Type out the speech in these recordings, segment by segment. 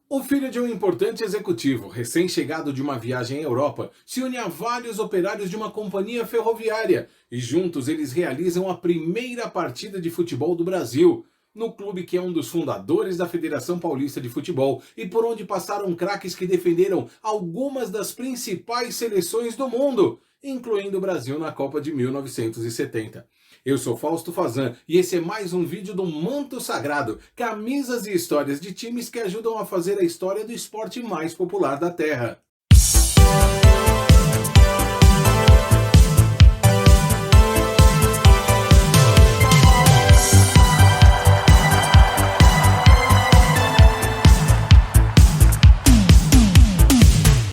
O filho de um importante executivo, recém-chegado de uma viagem à Europa, se une a vários operários de uma companhia ferroviária e juntos eles realizam a primeira partida de futebol do Brasil, no clube que é um dos fundadores da Federação Paulista de Futebol e por onde passaram craques que defenderam algumas das principais seleções do mundo, incluindo o Brasil na Copa de 1970. Eu sou Fausto Fazan e esse é mais um vídeo do Manto Sagrado, camisas e histórias de times que ajudam a fazer a história do esporte mais popular da Terra.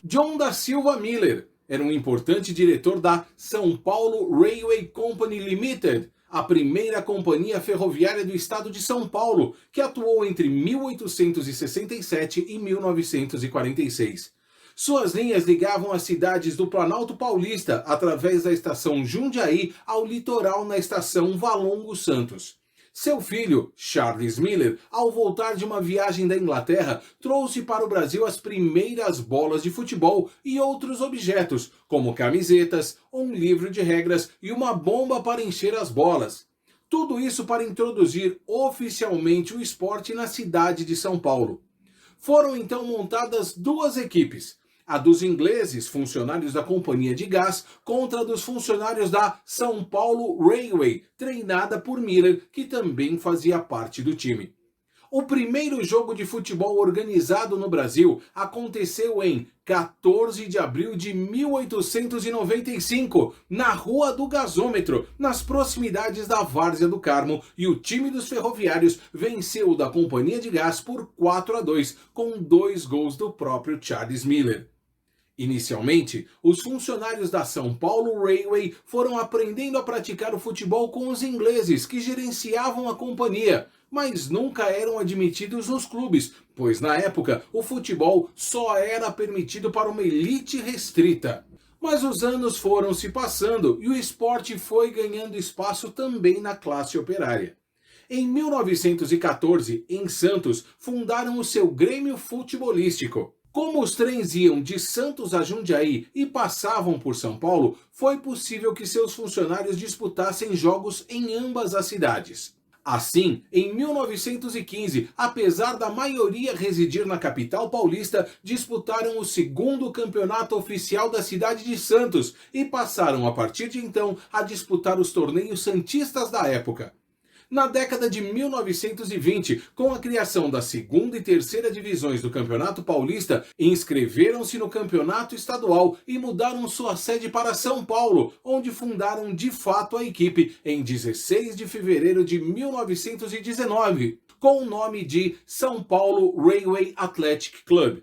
John da Silva Miller era um importante diretor da São Paulo Railway Company Limited, a primeira companhia ferroviária do estado de São Paulo, que atuou entre 1867 e 1946. Suas linhas ligavam as cidades do Planalto Paulista através da estação Jundiaí ao litoral na estação Valongo Santos. Seu filho, Charles Miller, ao voltar de uma viagem da Inglaterra, trouxe para o Brasil as primeiras bolas de futebol e outros objetos, como camisetas, um livro de regras e uma bomba para encher as bolas. Tudo isso para introduzir oficialmente o esporte na cidade de São Paulo. Foram então montadas duas equipes, a dos ingleses, funcionários da companhia de gás, contra a dos funcionários da São Paulo Railway, treinada por Miller, que também fazia parte do time. O primeiro jogo de futebol organizado no Brasil aconteceu em 14 de abril de 1895, na Rua do Gasômetro, nas proximidades da Várzea do Carmo, e o time dos ferroviários venceu o da Companhia de Gás por 4-2, com 2 gols do próprio Charles Miller. Inicialmente, os funcionários da São Paulo Railway foram aprendendo a praticar o futebol com os ingleses que gerenciavam a companhia, mas nunca eram admitidos nos clubes, pois na época o futebol só era permitido para uma elite restrita. Mas os anos foram se passando e o esporte foi ganhando espaço também na classe operária. Em 1914, em Santos, fundaram o seu Grêmio Futebolístico. Como os trens iam de Santos a Jundiaí e passavam por São Paulo, foi possível que seus funcionários disputassem jogos em ambas as cidades. Assim, em 1915, apesar da maioria residir na capital paulista, disputaram o segundo campeonato oficial da cidade de Santos e passaram a partir de então a disputar os torneios santistas da época. Na década de 1920, com a criação da segunda e terceira divisões do Campeonato Paulista, inscreveram-se no Campeonato Estadual e mudaram sua sede para São Paulo, onde fundaram de fato a equipe em 16 de fevereiro de 1919, com o nome de São Paulo Railway Athletic Club.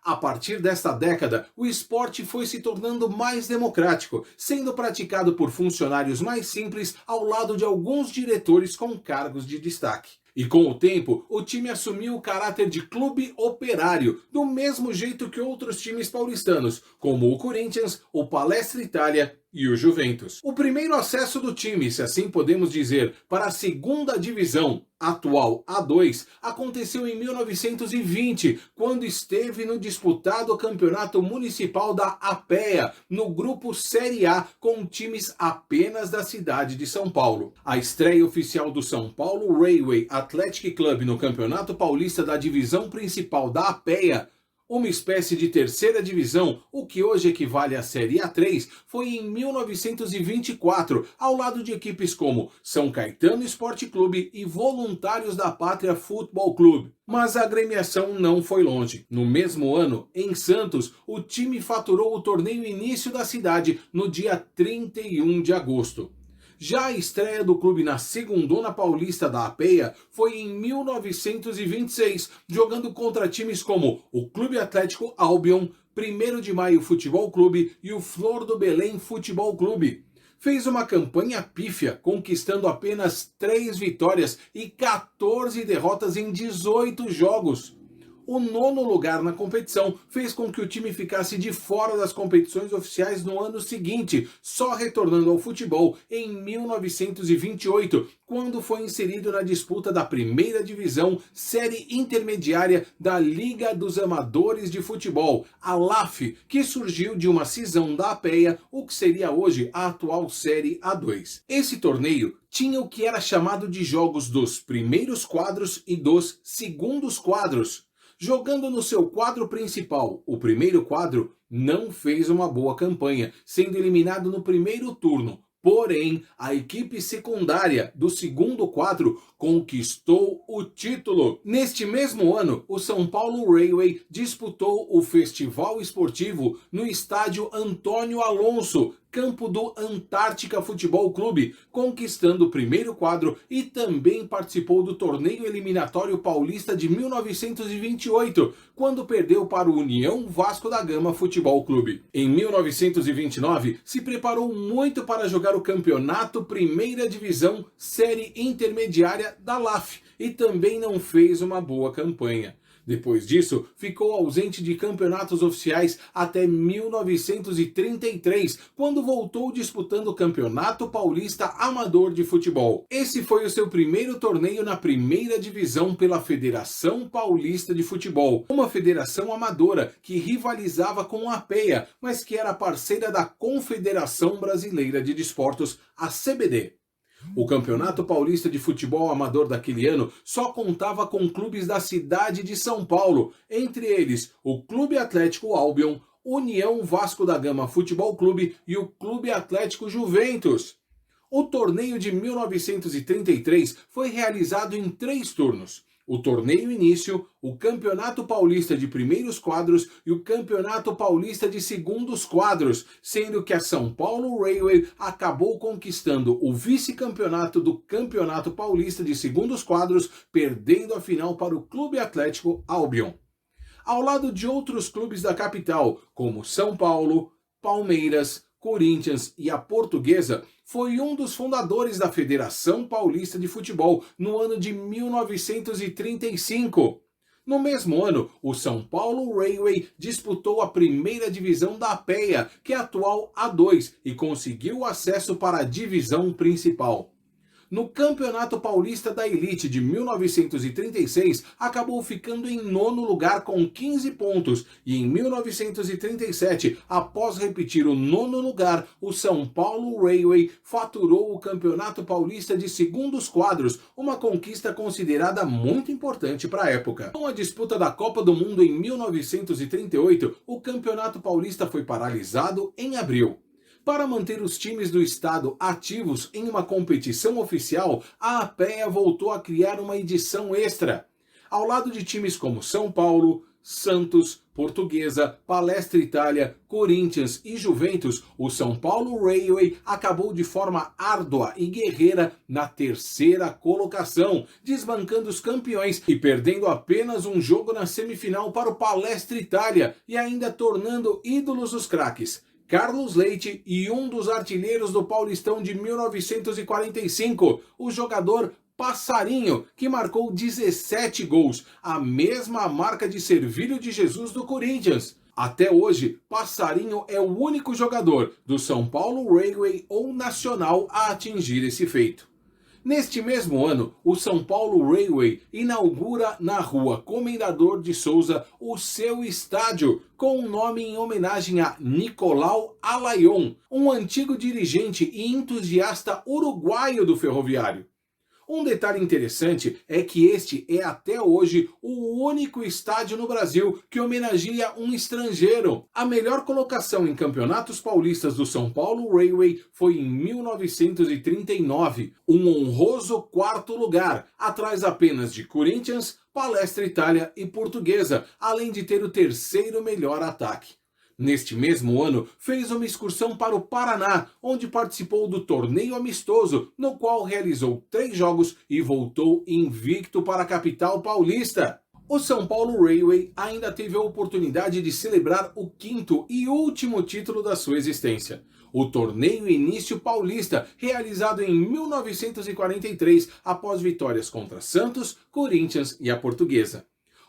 A partir desta década, o esporte foi se tornando mais democrático, sendo praticado por funcionários mais simples ao lado de alguns diretores com cargos de destaque. E com o tempo, o time assumiu o caráter de clube operário, do mesmo jeito que outros times paulistanos, como o Corinthians, o Palestra Itália e o Juventus. O primeiro acesso do time, se assim podemos dizer, para a segunda divisão, atual A2, aconteceu em 1920, quando esteve no disputado campeonato municipal da APEA, no grupo Série A, com times apenas da cidade de São Paulo. A estreia oficial do São Paulo Railway Athletic Club no Campeonato Paulista da divisão principal da APEA, uma espécie de terceira divisão, o que hoje equivale à Série A3, foi em 1924, ao lado de equipes como São Caetano Esporte Clube e Voluntários da Pátria Futebol Clube. Mas a agremiação não foi longe. No mesmo ano, em Santos, o time faturou o torneio início da cidade no dia 31 de agosto. Já a estreia do clube na Segundona Paulista da APEA foi em 1926, jogando contra times como o Clube Atlético Albion, 1º de Maio Futebol Clube e o Flor do Belém Futebol Clube. Fez uma campanha pífia, conquistando apenas 3 vitórias e 14 derrotas em 18 jogos. O nono lugar na competição fez com que o time ficasse de fora das competições oficiais no ano seguinte, só retornando ao futebol em 1928, quando foi inserido na disputa da primeira divisão, série intermediária da Liga dos Amadores de Futebol, a LAF, que surgiu de uma cisão da APEA, o que seria hoje a atual Série A2. Esse torneio tinha o que era chamado de jogos dos primeiros quadros e dos segundos quadros. Jogando no seu quadro principal, o primeiro quadro não fez uma boa campanha, sendo eliminado no primeiro turno. Porém, a equipe secundária do segundo quadro conquistou o título. Neste mesmo ano, o São Paulo Railway disputou o Festival Esportivo no estádio Antônio Alonso, campo do Antártica Futebol Clube, conquistando o primeiro quadro e também participou do torneio eliminatório paulista de 1928, quando perdeu para o União Vasco da Gama Futebol Clube. Em 1929, se preparou muito para jogar o campeonato Primeira Divisão Série Intermediária da LAF e também não fez uma boa campanha. Depois disso, ficou ausente de campeonatos oficiais até 1933, quando voltou disputando o Campeonato Paulista Amador de Futebol. Esse foi o seu primeiro torneio na primeira divisão pela Federação Paulista de Futebol, uma federação amadora que rivalizava com a APEA, mas que era parceira da Confederação Brasileira de Desportos, a CBD. O Campeonato Paulista de Futebol Amador daquele ano só contava com clubes da cidade de São Paulo, entre eles o Clube Atlético Albion, União Vasco da Gama Futebol Clube e o Clube Atlético Juventus. O torneio de 1933 foi realizado em 3 turnos. O torneio início, o Campeonato Paulista de primeiros quadros e o Campeonato Paulista de segundos quadros, sendo que a São Paulo Railway acabou conquistando o vice-campeonato do Campeonato Paulista de segundos quadros, perdendo a final para o Clube Atlético Albion. Ao lado de outros clubes da capital, como São Paulo, Palmeiras, Corinthians e a Portuguesa, foi um dos fundadores da Federação Paulista de Futebol no ano de 1935. No mesmo ano, o São Paulo Railway disputou a primeira divisão da APEA, que é a atual A2, e conseguiu acesso para a divisão principal. No Campeonato Paulista da Elite de 1936, acabou ficando em 9º lugar com 15 pontos e em 1937, após repetir o 9º lugar, o São Paulo Railway faturou o Campeonato Paulista de segundos quadros, uma conquista considerada muito importante para a época. Com a disputa da Copa do Mundo em 1938, o Campeonato Paulista foi paralisado em abril. Para manter os times do estado ativos em uma competição oficial, a APEA voltou a criar uma edição extra. Ao lado de times como São Paulo, Santos, Portuguesa, Palestra Itália, Corinthians e Juventus, o São Paulo Railway acabou de forma árdua e guerreira na 3ª colocação, desbancando os campeões e perdendo apenas um jogo na semifinal para o Palestra Itália e ainda tornando ídolos os craques Carlos Leite e um dos artilheiros do Paulistão de 1945, o jogador Passarinho, que marcou 17 gols, a mesma marca de Servílio de Jesus do Corinthians. Até hoje, Passarinho é o único jogador do São Paulo Railway ou Nacional a atingir esse feito. Neste mesmo ano, o São Paulo Railway inaugura na rua Comendador de Souza o seu estádio, com um nome em homenagem a Nicolau Alayon, um antigo dirigente e entusiasta uruguaio do ferroviário. Um detalhe interessante é que este é até hoje o único estádio no Brasil que homenageia um estrangeiro. A melhor colocação em campeonatos paulistas do São Paulo Railway foi em 1939, um honroso 4º lugar, atrás apenas de Corinthians, Palestra Itália e Portuguesa, além de ter o 3º melhor ataque. Neste mesmo ano, fez uma excursão para o Paraná, onde participou do torneio amistoso, no qual realizou 3 jogos e voltou invicto para a capital paulista. O São Paulo Railway ainda teve a oportunidade de celebrar o 5º e último título da sua existência, o Torneio Início Paulista, realizado em 1943, após vitórias contra Santos, Corinthians e a Portuguesa.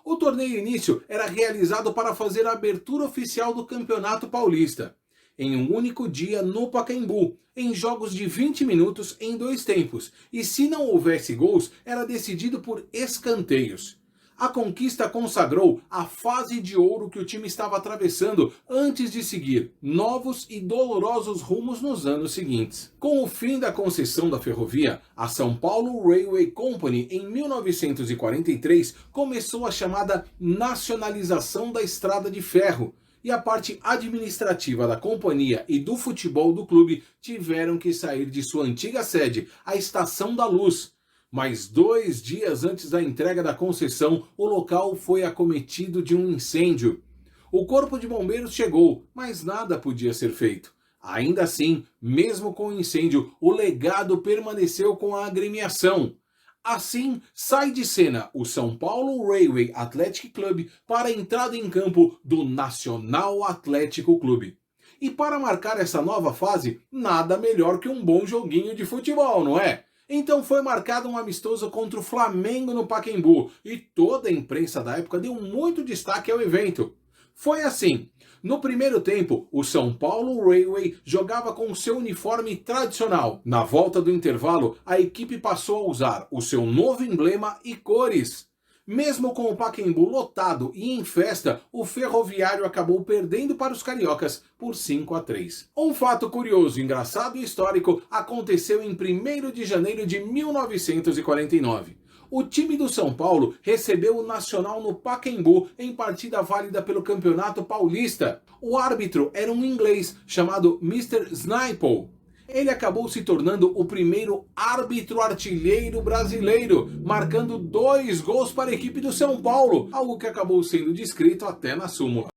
O torneio início era realizado para fazer a abertura oficial do Campeonato Paulista, em um único dia no Pacaembu, em jogos de 20 minutos em 2 tempos, e se não houvesse gols, era decidido por escanteios. A conquista consagrou a fase de ouro que o time estava atravessando antes de seguir novos e dolorosos rumos nos anos seguintes. Com o fim da concessão da ferrovia, a São Paulo Railway Company, em 1943, começou a chamada nacionalização da estrada de ferro, e a parte administrativa da companhia e do futebol do clube tiveram que sair de sua antiga sede, a Estação da Luz. Mas 2 dias antes da entrega da concessão, o local foi acometido de um incêndio. O corpo de bombeiros chegou, mas nada podia ser feito. Ainda assim, mesmo com o incêndio, o legado permaneceu com a agremiação. Assim, sai de cena o São Paulo Railway Athletic Club para a entrada em campo do Nacional Atlético Clube. E para marcar essa nova fase, nada melhor que um bom joguinho de futebol, não é? Então foi marcado um amistoso contra o Flamengo no Pacaembu, e toda a imprensa da época deu muito destaque ao evento. Foi assim: no primeiro tempo, o São Paulo Railway jogava com seu uniforme tradicional. Na volta do intervalo, a equipe passou a usar o seu novo emblema e cores. Mesmo com o Pacaembu lotado e em festa, o Ferroviário acabou perdendo para os cariocas por 5-3. Um fato curioso, engraçado e histórico aconteceu em 1º de janeiro de 1949. O time do São Paulo recebeu o Nacional no Pacaembu em partida válida pelo Campeonato Paulista. O árbitro era um inglês chamado Mr. Snipe. Ele acabou se tornando o primeiro árbitro artilheiro brasileiro, marcando 2 gols para a equipe do São Paulo, algo que acabou sendo descrito até na súmula.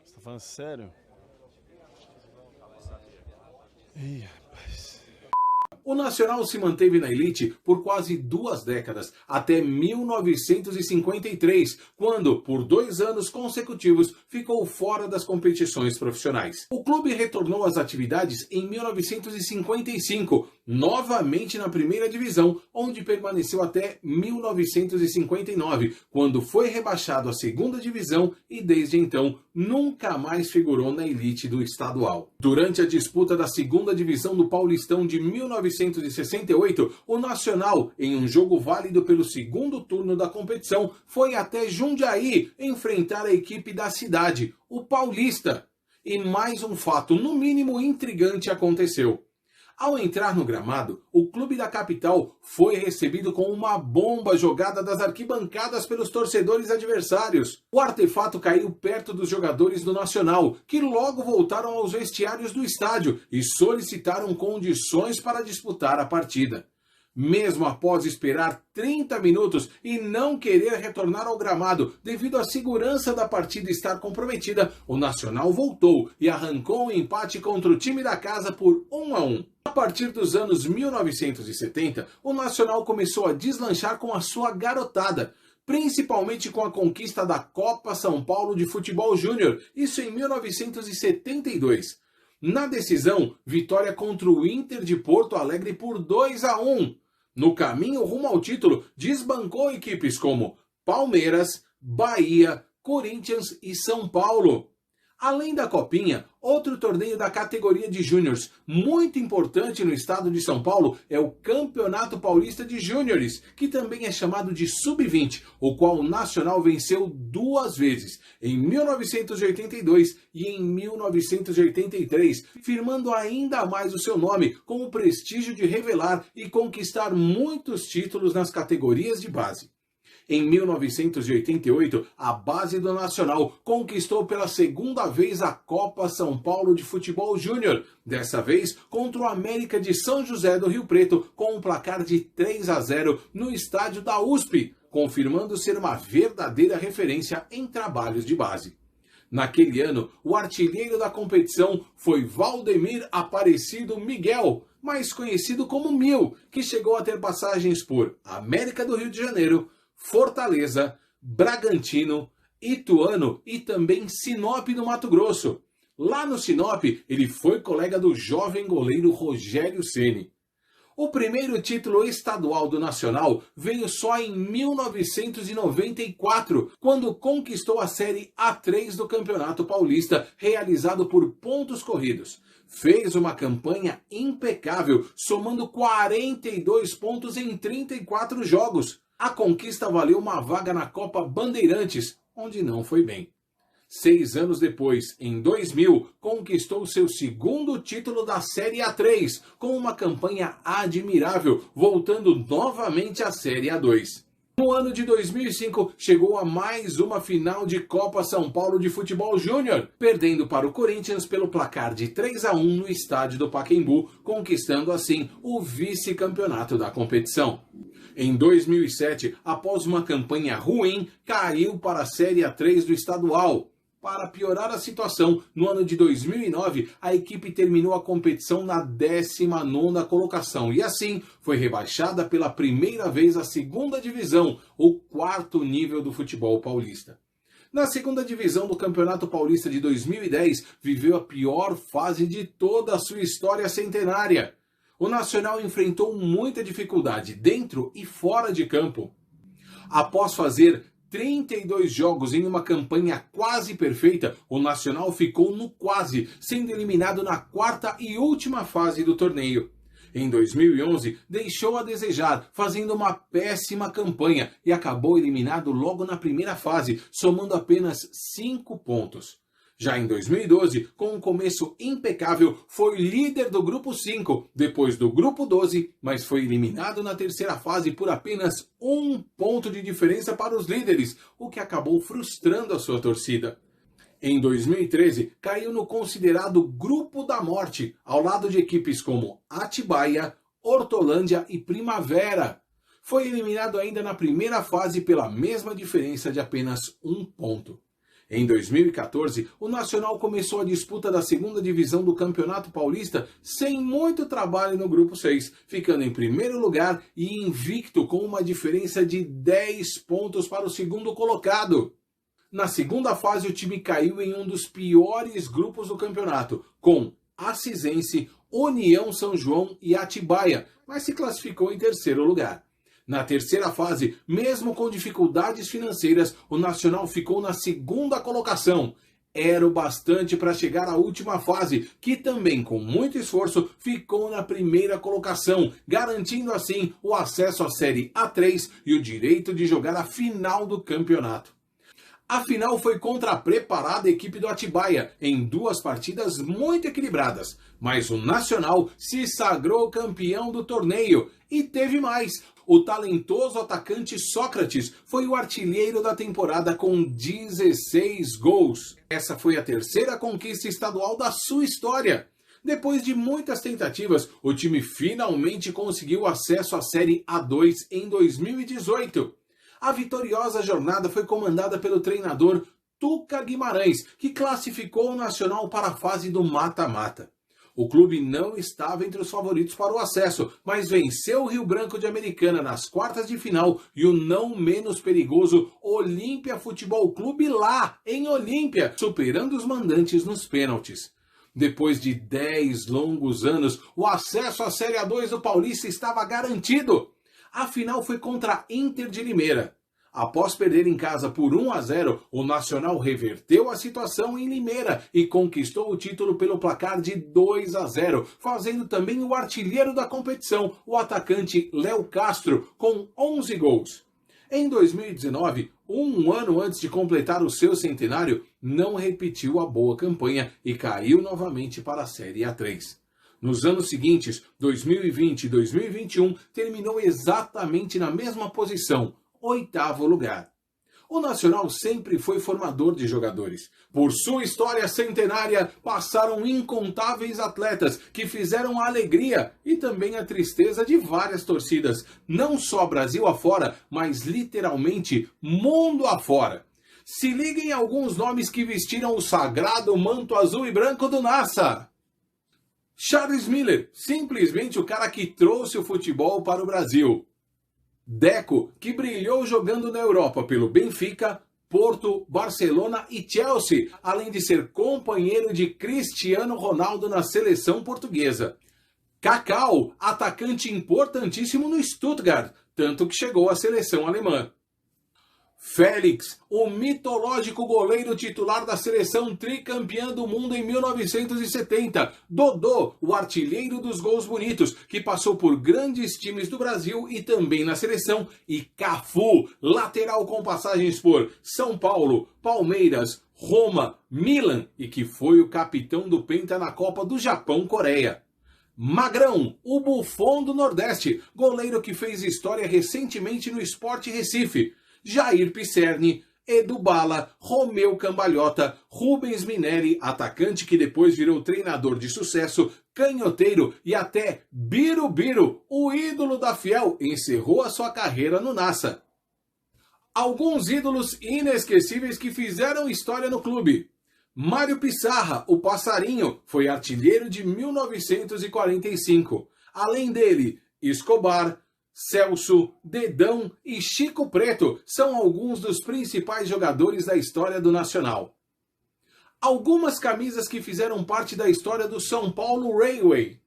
Você tá falando sério? Ih, rapaz. O Nacional se manteve na elite por quase 2 décadas, até 1953, quando, por 2 anos consecutivos, ficou fora das competições profissionais. O clube retornou às atividades em 1955, novamente na primeira divisão, onde permaneceu até 1959, quando foi rebaixado à segunda divisão e desde então nunca mais figurou na elite do estadual. Durante a disputa da segunda divisão do Paulistão de 1968, o Nacional, em um jogo válido pelo segundo turno da competição, foi até Jundiaí enfrentar a equipe da cidade, o Paulista. E mais um fato, no mínimo intrigante, aconteceu. Ao entrar no gramado, o clube da capital foi recebido com uma bomba jogada das arquibancadas pelos torcedores adversários. O artefato caiu perto dos jogadores do Nacional, que logo voltaram aos vestiários do estádio e solicitaram condições para disputar a partida. Mesmo após esperar 30 minutos e não querer retornar ao gramado devido à segurança da partida estar comprometida, o Nacional voltou e arrancou um empate contra o time da casa por 1-1. A partir dos anos 1970, o Nacional começou a deslanchar com a sua garotada, principalmente com a conquista da Copa São Paulo de Futebol Júnior, isso em 1972. Na decisão, vitória contra o Inter de Porto Alegre por 2-1. No caminho rumo ao título, desbancou equipes como Palmeiras, Bahia, Corinthians e São Paulo. Além da Copinha, outro torneio da categoria de Júniores muito importante no estado de São Paulo é o Campeonato Paulista de Júniores, que também é chamado de Sub-20, o qual o Nacional venceu 2 vezes, em 1982 e em 1983, firmando ainda mais o seu nome com o prestígio de revelar e conquistar muitos títulos nas categorias de base. Em 1988, a base do Nacional conquistou pela 2ª vez a Copa São Paulo de Futebol Júnior, dessa vez contra o América de São José do Rio Preto, com um placar de 3-0 no estádio da USP, confirmando ser uma verdadeira referência em trabalhos de base. Naquele ano, o artilheiro da competição foi Valdemir Aparecido Miguel, mais conhecido como Mil, que chegou a ter passagens por América do Rio de Janeiro, Fortaleza, Bragantino, Ituano e também Sinop no Mato Grosso. Lá no Sinop, ele foi colega do jovem goleiro Rogério Ceni. O primeiro título estadual do Nacional veio só em 1994, quando conquistou a Série A3 do Campeonato Paulista, realizado por pontos corridos. Fez uma campanha impecável, somando 42 pontos em 34 jogos. A conquista valeu uma vaga na Copa Bandeirantes, onde não foi bem. 6 anos depois, em 2000, conquistou seu segundo título da Série A3, com uma campanha admirável, voltando novamente à Série A2. No ano de 2005, chegou a mais uma final de Copa São Paulo de Futebol Júnior, perdendo para o Corinthians pelo placar de 3-1 no estádio do Pacaembu, conquistando assim o vice-campeonato da competição. Em 2007, após uma campanha ruim, caiu para a Série A3 do estadual. Para piorar a situação, no ano de 2009, a equipe terminou a competição na 19ª colocação e assim foi rebaixada pela primeira vez à segunda divisão, o quarto nível do futebol paulista. Na segunda divisão do Campeonato Paulista de 2010, viveu a pior fase de toda a sua história centenária. O Nacional enfrentou muita dificuldade dentro e fora de campo. Após fazer 32 jogos em uma campanha quase perfeita, o Nacional ficou no quase, sendo eliminado na quarta e última fase do torneio. Em 2011, deixou a desejar, fazendo uma péssima campanha e acabou eliminado logo na primeira fase, somando apenas 5 pontos. Já em 2012, com um começo impecável, foi líder do Grupo 5, depois do Grupo 12, mas foi eliminado na terceira fase por apenas 1 ponto de diferença para os líderes, o que acabou frustrando a sua torcida. Em 2013, caiu no considerado Grupo da Morte, ao lado de equipes como Atibaia, Hortolândia e Primavera. Foi eliminado ainda na primeira fase pela mesma diferença de apenas 1 ponto. Em 2014, o Nacional começou a disputa da segunda divisão do Campeonato Paulista sem muito trabalho no Grupo 6, ficando em primeiro lugar e invicto com uma diferença de 10 pontos para o segundo colocado. Na segunda fase, o time caiu em um dos piores grupos do campeonato, com Acisense, União São João e Atibaia, mas se classificou em terceiro lugar. Na terceira fase, mesmo com dificuldades financeiras, o Nacional ficou na segunda colocação. Era o bastante para chegar à última fase, que também com muito esforço ficou na primeira colocação, garantindo assim o acesso à Série A3 e o direito de jogar a final do campeonato. A final foi contra a preparada equipe do Atibaia, em 2 partidas muito equilibradas, mas o Nacional se sagrou campeão do torneio e teve mais. O talentoso atacante Sócrates foi o artilheiro da temporada com 16 gols. Essa foi a terceira conquista estadual da sua história. Depois de muitas tentativas, o time finalmente conseguiu acesso à Série A2 em 2018. A vitoriosa jornada foi comandada pelo treinador Tuca Guimarães, que classificou o Nacional para a fase do mata-mata. O clube não estava entre os favoritos para o acesso, mas venceu o Rio Branco de Americana nas quartas de final e o não menos perigoso Olímpia Futebol Clube lá, em Olímpia, superando os mandantes nos pênaltis. Depois de 10 longos anos, o acesso à Série A2 do Paulista estava garantido. A final foi contra a Inter de Limeira. Após perder em casa por 1-0, o Nacional reverteu a situação em Limeira e conquistou o título pelo placar de 2-0, fazendo também o artilheiro da competição, o atacante Léo Castro, com 11 gols. Em 2019, um ano antes de completar o seu centenário, não repetiu a boa campanha e caiu novamente para a Série A3. Nos anos seguintes, 2020 e 2021, terminou exatamente na mesma posição, 8º lugar. O Nacional sempre foi formador de jogadores. Por sua história centenária, passaram incontáveis atletas que fizeram a alegria e também a tristeza de várias torcidas, não só Brasil afora, mas literalmente mundo afora. Se liguem a alguns nomes que vestiram o sagrado manto azul e branco do Nassa. Charles Miller, simplesmente o cara que trouxe o futebol para o Brasil. Deco, que brilhou jogando na Europa pelo Benfica, Porto, Barcelona e Chelsea, além de ser companheiro de Cristiano Ronaldo na seleção portuguesa. Kaká, atacante importantíssimo no Stuttgart, tanto que chegou à seleção alemã. Félix, o mitológico goleiro titular da seleção tricampeã do mundo em 1970. Dodô, o artilheiro dos gols bonitos, que passou por grandes times do Brasil e também na seleção. E Cafu, lateral com passagens por São Paulo, Palmeiras, Roma, Milan e que foi o capitão do Penta na Copa do Japão-Coreia. Magrão, o Buffon do Nordeste, goleiro que fez história recentemente no Sport Recife. Jair Pisserni, Edu Bala, Romeu Cambalhota, Rubens Minelli, atacante que depois virou treinador de sucesso, canhoteiro e até Birubiru, o ídolo da Fiel, encerrou a sua carreira no NASA. Alguns ídolos inesquecíveis que fizeram história no clube. Mário Pissarra, o Passarinho, foi artilheiro de 1945. Além dele, Escobar, Celso, Dedão e Chico Preto são alguns dos principais jogadores da história do Nacional. Algumas camisas que fizeram parte da história do São Paulo Railway.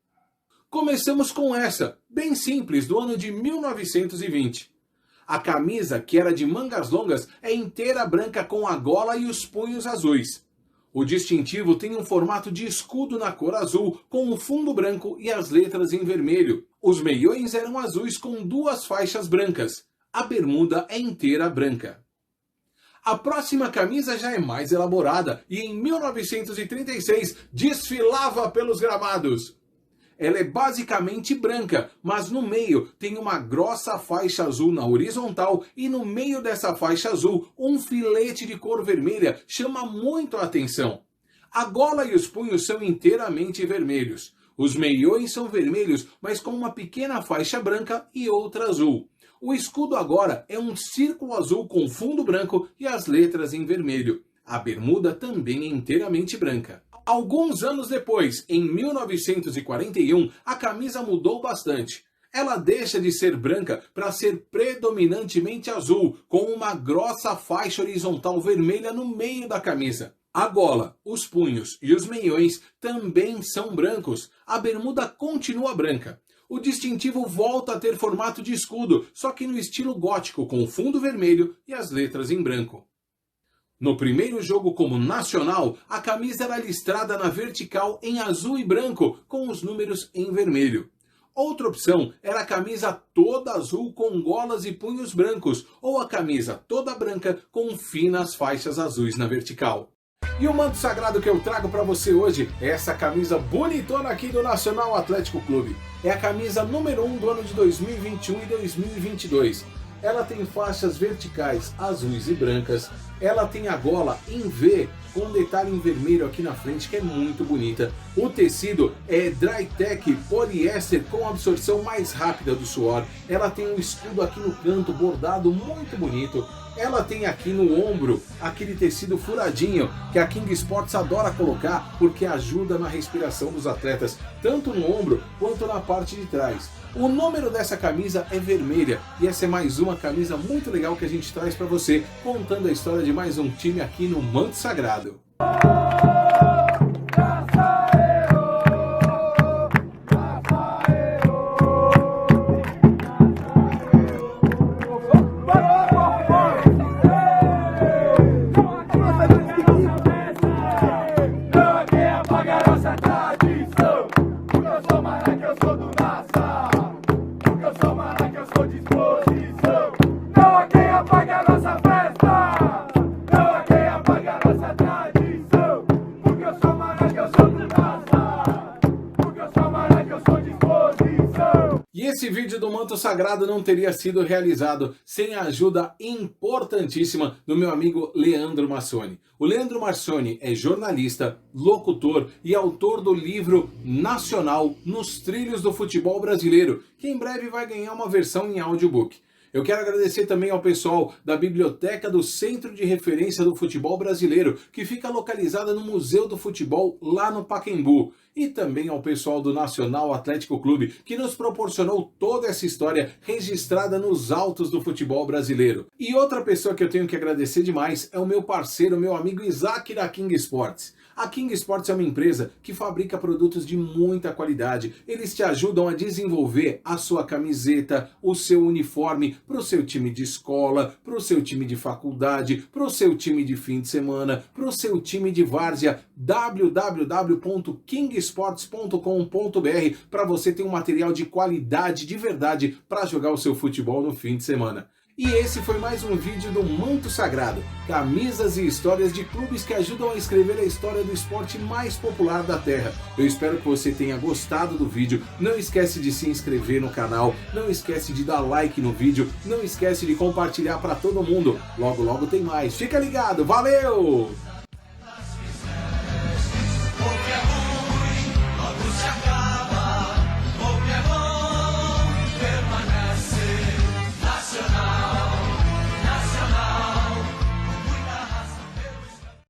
Começamos com essa, bem simples, do ano de 1920. A camisa, que era de mangas longas, é inteira branca com a gola e os punhos azuis. O distintivo tem um formato de escudo na cor azul, com o fundo branco e as letras em vermelho. Os meiões eram azuis com duas faixas brancas. A bermuda é inteira branca. A próxima camisa já é mais elaborada e em 1936 desfilava pelos gramados. Ela é basicamente branca, mas no meio tem uma grossa faixa azul na horizontal e no meio dessa faixa azul um filete de cor vermelha chama muito a atenção. A gola e os punhos são inteiramente vermelhos. Os meiões são vermelhos, mas com uma pequena faixa branca e outra azul. O escudo agora é um círculo azul com fundo branco e as letras em vermelho. A bermuda também é inteiramente branca. Alguns anos depois, em 1941, a camisa mudou bastante. Ela deixa de ser branca para ser predominantemente azul, com uma grossa faixa horizontal vermelha no meio da camisa. A gola, os punhos e os meiões também são brancos. A bermuda continua branca. O distintivo volta a ter formato de escudo, só que no estilo gótico, com fundo vermelho e as letras em branco. No primeiro jogo como nacional, a camisa era listrada na vertical em azul e branco, com os números em vermelho. Outra opção era a camisa toda azul com golas e punhos brancos, ou a camisa toda branca com finas faixas azuis na vertical. E o manto sagrado que eu trago para você hoje é essa camisa bonitona aqui do Nacional Atlético Clube. É a camisa número 1 do ano de 2021 e 2022. Ela tem faixas verticais azuis e brancas. Ela tem a gola em V com um detalhe em vermelho aqui na frente que é muito bonita. O tecido é Drytech poliéster com absorção mais rápida do suor. Ela tem um escudo aqui no canto bordado muito bonito. Ela tem aqui no ombro aquele tecido furadinho que a King Sports adora colocar porque ajuda na respiração dos atletas, tanto no ombro quanto na parte de trás. O número dessa camisa é vermelha e essa é mais uma camisa muito legal que a gente traz para você, contando a história de mais um time aqui no Manto Sagrado. E esse vídeo do Manto Sagrado não teria sido realizado sem a ajuda importantíssima do meu amigo Leandro Massoni. O Leandro Massoni é jornalista, locutor e autor do livro Nacional nos Trilhos do Futebol Brasileiro, que em breve vai ganhar uma versão em audiobook. Eu quero agradecer também ao pessoal da Biblioteca do Centro de Referência do Futebol Brasileiro, que fica localizada no Museu do Futebol lá no Pacaembu. e também ao pessoal do Nacional Atlético Clube, que nos proporcionou toda essa história registrada nos autos do futebol brasileiro. E outra pessoa que eu tenho que agradecer demais é o meu parceiro, meu amigo Isaac da King Sports. A King Sports é uma empresa que fabrica produtos de muita qualidade. Eles te ajudam a desenvolver a sua camiseta, o seu uniforme para o seu time de escola, para o seu time de faculdade, para o seu time de fim de semana, para o seu time de várzea. www.kingsports.com.br para você ter um material de qualidade de verdade para jogar o seu futebol no fim de semana. E esse foi mais um vídeo do Manto Sagrado, camisas e histórias de clubes que ajudam a escrever a história do esporte mais popular da Terra. Eu espero que você tenha gostado do vídeo, não esquece de se inscrever no canal, não esquece de dar like no vídeo, não esquece de compartilhar para todo mundo. Logo logo tem mais, fica ligado, valeu!